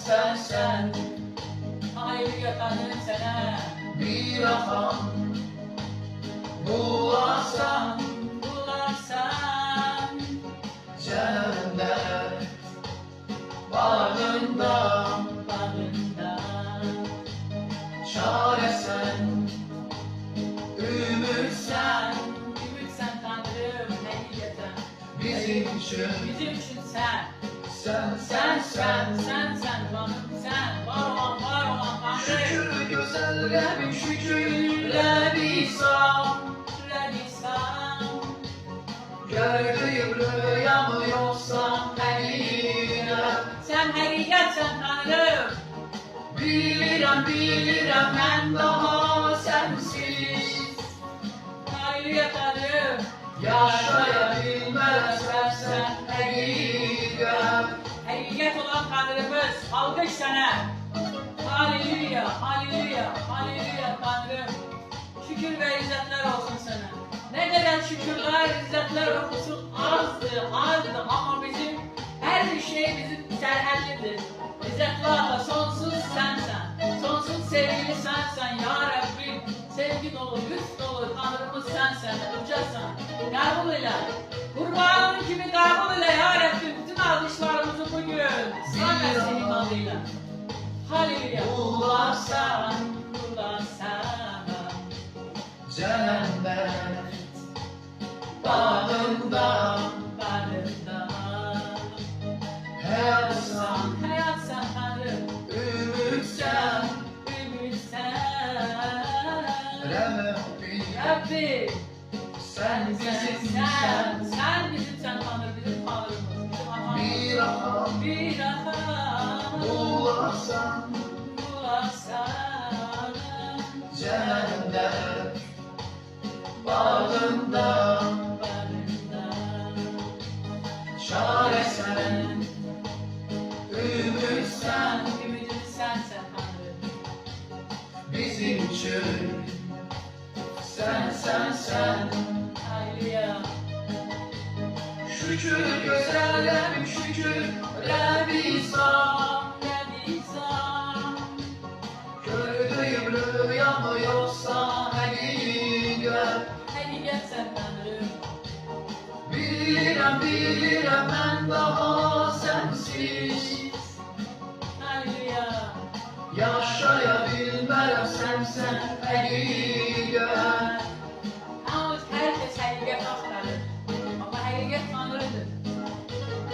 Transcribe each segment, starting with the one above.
sen. Haleluya Tanrım sana. Bir aham bularsan cennet bağında çare sen, ümit sen, Tanrım hakikaten. bizim için Bizim için sen. sen Tanrım sen. Var olan Tanrım. şükür güzel Rabbim şükür Rabbisam gördüğüm rüya mı yoksa hakikat Sen hakikatsen Tanrım. Bilirəm mən daha sensiz Haleluya Tanrım. yaşaya bilmərəm sen hakikat Hakikat olan Tanrımız. Alkış sana. Haleluya Tanrım. Şükür ve izzetler olsun sana. Ne kadar şükürler, izzetler olsun azdı ama bizim her bir şey bizim serhellidir. İzzetlerle sonsuz sensen, sonsuz sevgili sensen ya Rabbim. Sevgi dolu, güç dolu Tanrımız sensen, ucasan. Kabul ile, kurbanın kimi kabul ile ya Rabbim. Bütün alkışlarımızı bugün sana senin adıyla. Haleluya. Bularsan cennet bağında hayat sen, Hayat sen Tanrım. ümit sen Ümit sen. Rabbim Rabbi. sen bizimsen Sen bizim Tanrım, bizim Tanrımız. Bizim atamız. bir aham Bir atam. bularsan Bularsan cennet bağında çare sen, ümit sen Ümidim sensen Tanrım. bizim için sen Haleluya. şükür güzel Rabbim şükür Rabbisam gördüğüm rüya mı yoksa hakikat Hakikat sen Tanrım. bilirəm mən daha sensiz Haleluya. yaşaya bilmərəm sen hakikat Herkes hakikat aktarır. Ama hakikat Tanrı'dır.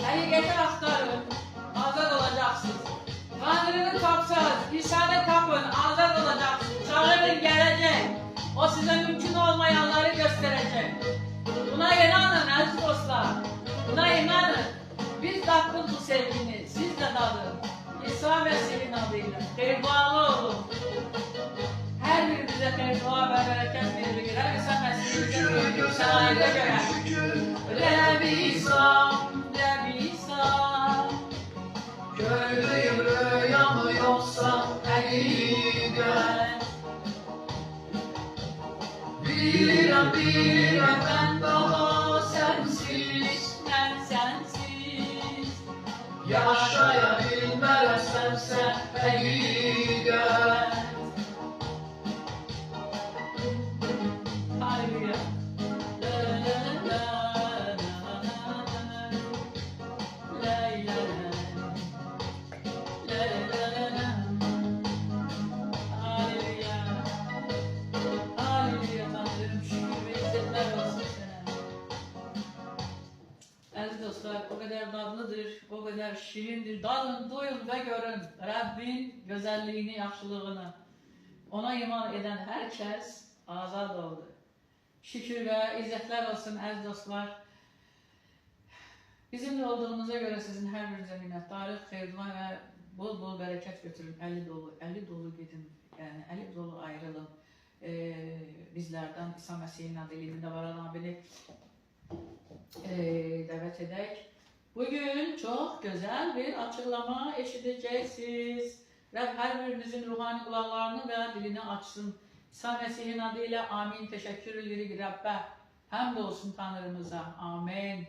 Hakikati aktarın. Azad olacaksınız. Tanrı'nı kapsaz. İsa'nı kapın. Azad olacaksınız. Çağırın gelecek. O size mümkün olmayanları gösterecek. Buna inanın aziz dostlar. Buna inanın. Biz tattık bu sevgini. Siz de tadın. İsa Mesih'in adıyla. Tevbalı olun. Her birimize tevba ve bereket verir. İsa Mesih'in şükür güzel şahide göre. Rabbim şükür Rabbisam gördüğüm rüya mı yoksa hakikat bilirəm mən daha sensiz yaşaya bilmərəm sen hakikat Haleluya. Haleluya Tanrım, şükür ve izzetler olsun sana. Aziz dostlar, o kadar tatlıdır, o kadar şirindir. Tadın, duyun ve görün Rabbin güzelliğini, yaxşılığını. Ona iman eden herkes azad oldu. Şükür ve izzetler olsun aziz dostlar. Bizimle olduğunuza göre sizin her birinize minnettarız, xeyirler ve bol bol bereket götürün. Eli dolu gidin, yani eli dolu ayrılın. Bizlerden İsa Mesih'in adıyla var olan beni davet edek. Bugün çok güzel bir açıklama eşiteceksiniz. Rab her birinizin ruhani kulaklarını ve dilini açsın. İsa Mesih'in adıyla amin. Teşekkür ederiz Rabbe. Hamdolsun Tanrımıza. Amin.